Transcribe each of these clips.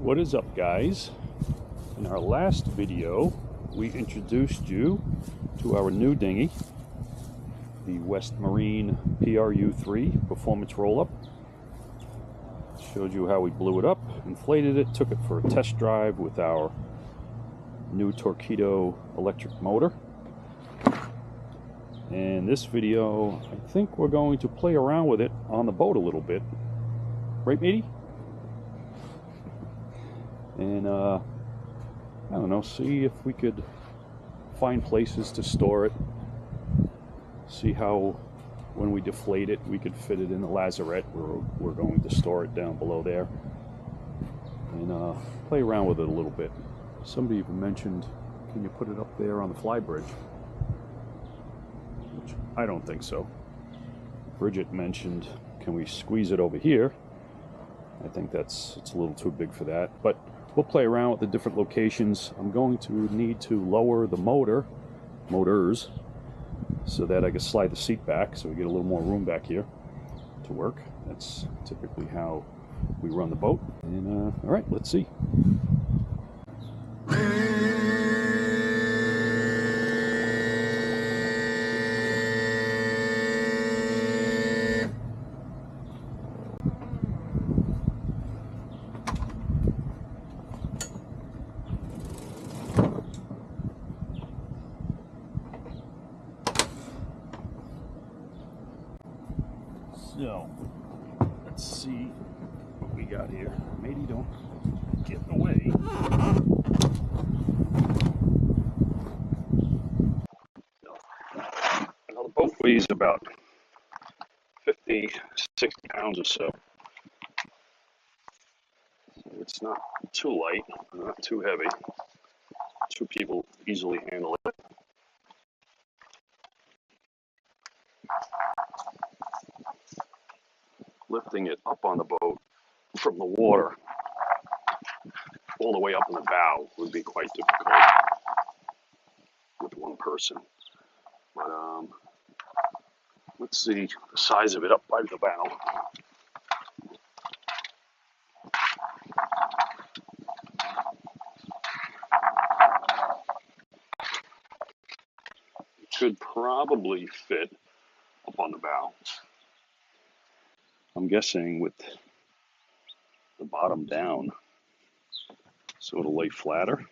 What is up, guys? In our last video we introduced you to our new dinghy, the West Marine PRU-3 performance roll-up. Showed you how we blew it up, inflated it, took it for a test drive with our new Torpedo electric motor. In this video, I think we're going to play around with it on the boat a little bit. Right, matey? And I don't know, see if we could find places to store it. See how when we deflate it, we could fit it in the lazarette where we're going to store it down below there. And play around with it a little bit. Somebody even mentioned, can you put it up there on the Flybridge? Which I don't think so. Bridget mentioned, can we squeeze it over here? I think it's a little too big for that, but we'll play around with the different locations. I'm going to need to lower the motors, so that I can slide the seat back so we get a little more room back here to work. That's typically how we run the boat. And all right, let's see. So, let's see what we got here. Matey, don't get in the way. Now, the boat weighs about 50, 60 pounds or so. It's not too light, not too heavy. Two people easily handle it. Lifting it up on the boat from the water all the way up in the bow would be quite difficult with one person. But let's see the size of it up by the bow. It should probably fit up on the bow. I'm guessing with the bottom down, so it'll lay flatter.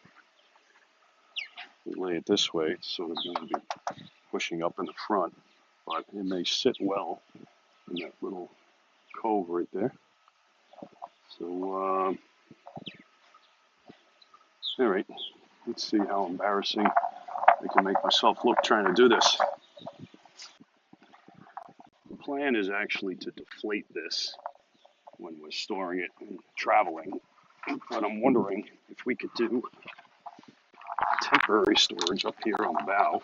We lay it this way, it's sort of going to be pushing up in the front, but it may sit well in that little cove right there. So, all right, let's see how embarrassing I can make myself look trying to do this. The plan is actually to deflate this when we're storing it and traveling, but I'm wondering if we could do temporary storage up here on the bow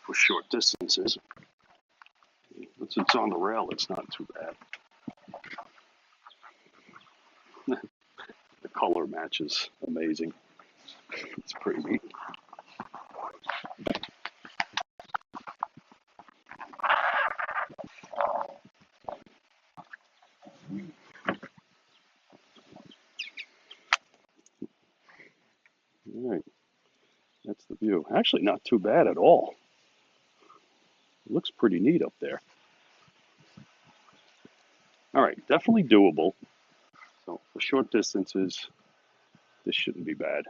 for short distances. Once it's on the rail, it's not too bad. The color match is amazing. It's pretty neat. All right, that's the view. Actually, not too bad at all. It looks pretty neat up there. All right, definitely doable. So for short distances, this shouldn't be bad.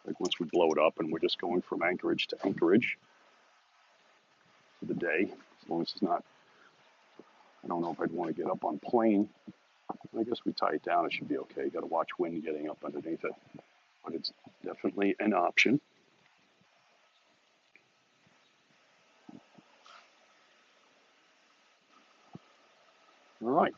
Like once we blow it up and we're just going from anchorage to anchorage for the day, as long as it's not, I don't know if I'd want to get up on plane. I guess we tie it down, it should be okay. Got to watch wind getting up underneath it, but it's definitely an option. All right.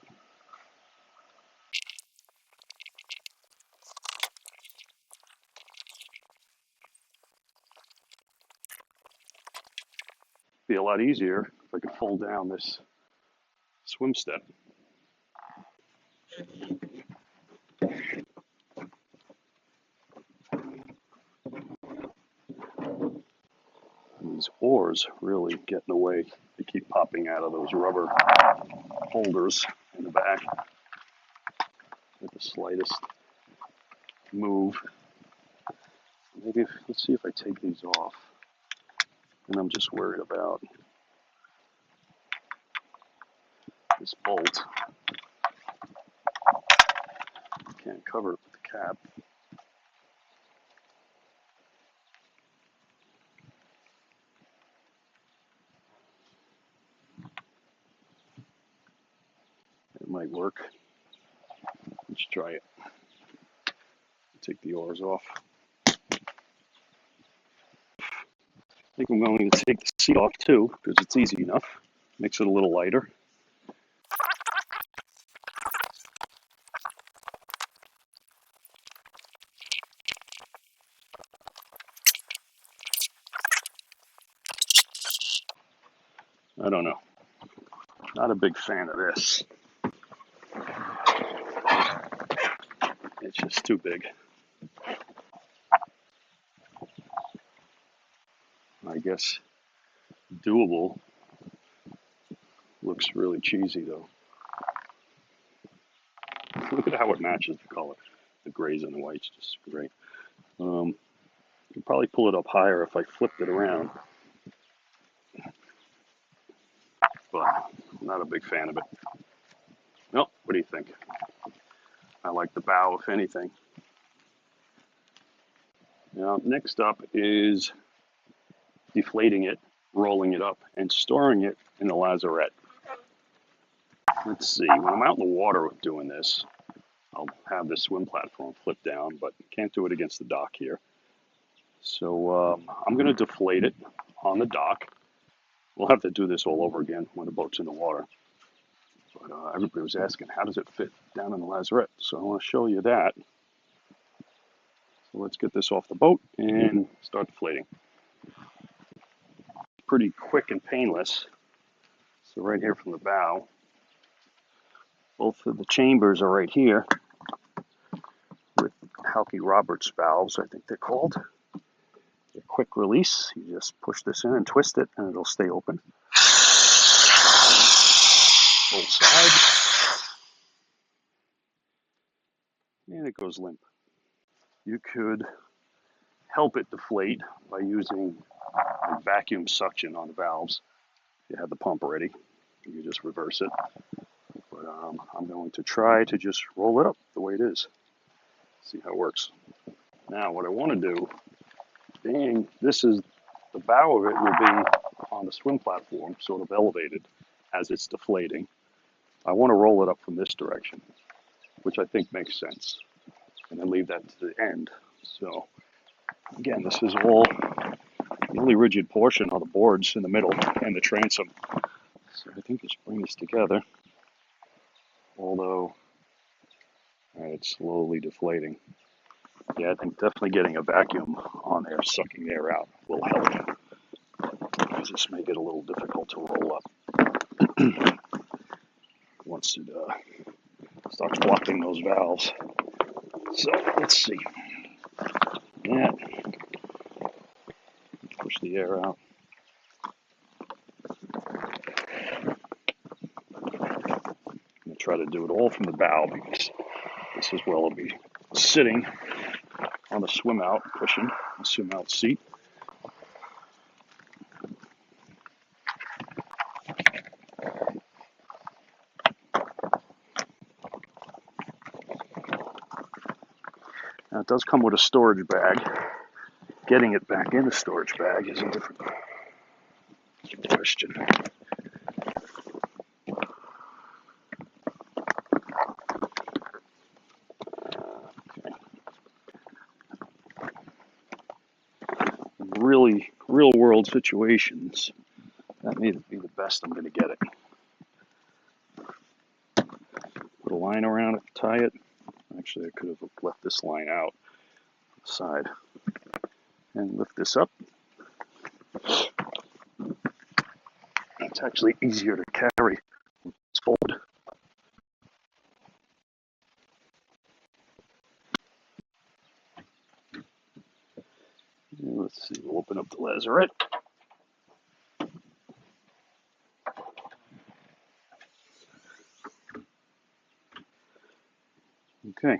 Be a lot easier if I could fold down this swim step. These oars really get in the way. They keep popping out of those rubber holders in the back. with the slightest move. Maybe, let's see if I take these off. And I'm just worried about this bolt. Can't cover it with the cap. It might work. Let's try it. Take the oars off. I think I'm going to take the seat off too, because it's easy enough. Makes it a little lighter. I don't know. Not a big fan of this. It's just too big. I guess doable. Looks really cheesy though. Look at how it matches the color. The grays and the whites, just great. Could probably pull it up higher if I flipped it around. But I'm not a big fan of it. No, what do you think? I like the bow, if anything. Now, next up is deflating it, rolling it up, and storing it in a lazarette. Let's see, when I'm out in the water doing this, I'll have this swim platform flip down, but can't do it against the dock here. So I'm going to deflate it on the dock. We'll have to do this all over again when the boat's in the water. But everybody was asking, how does it fit down in the lazarette? So I want to show you that. So let's get this off the boat and start deflating. Pretty quick and painless. So right here from the bow, both of the chambers are right here with Halkey Roberts valves, I think they're called. They're quick release. You just push this in and twist it and it'll stay open. Both sides. And it goes limp. You could help it deflate by using a vacuum suction on the valves. If you have the pump ready, you just reverse it. But I'm going to try to just roll it up the way it is. See how it works. Now what I want to do, being this is the bow of it will be on the swim platform, sort of elevated as it's deflating. I want to roll it up from this direction, which I think makes sense, and then leave that to the end. So again, this is all the only rigid portion are the boards in the middle and the transom. So I think just bring this together, although it's slowly deflating. Yeah, I think definitely getting a vacuum on there, sucking the air out, will help. Because this may get a little difficult to roll up once it starts blocking those valves. So let's see. Yeah. Push the air out. I'm going to try to do it all from the bow because this is where I'll be sitting on the swim out cushion, the swim out seat. Now it does come with a storage bag. Getting it back in the storage bag is a different question. Really real world situations, that may be the best I'm going to get it. Put a line around it, tie it. Actually, I could have left this line out the side and lift this up. It's actually easier to carry. It's folded. Let's see, we'll open up the lazarette. Okay.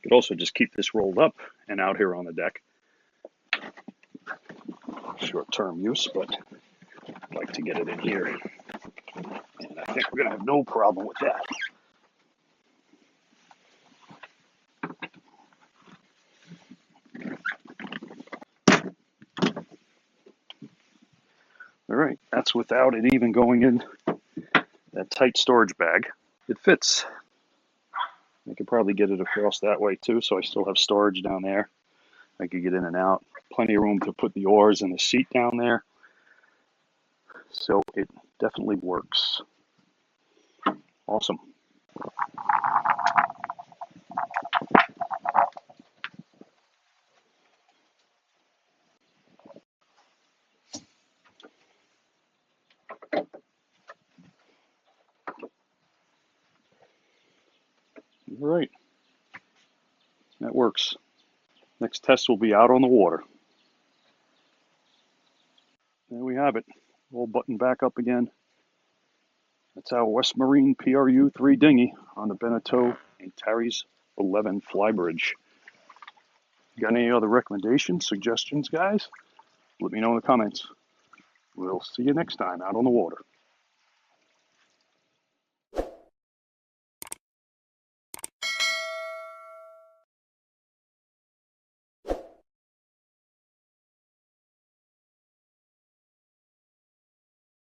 Could also just keep this rolled up and out here on the deck. Short-term use, but I'd like to get it in here. And I think we're going to have no problem with that. All right, that's without it even going in that tight storage bag. It fits. I could probably get it across that way too, so I still have storage down there. I could get in and out. Plenty of room to put the oars and the seat down there. So it definitely works. Awesome. All right. That works. Next test will be out on the water. There we have it. All buttoned back up again. That's our West Marine PRU-3 dinghy on the Beneteau Antares 11 Flybridge. Got any other recommendations, suggestions, guys? Let me know in the comments. We'll see you next time out on the water.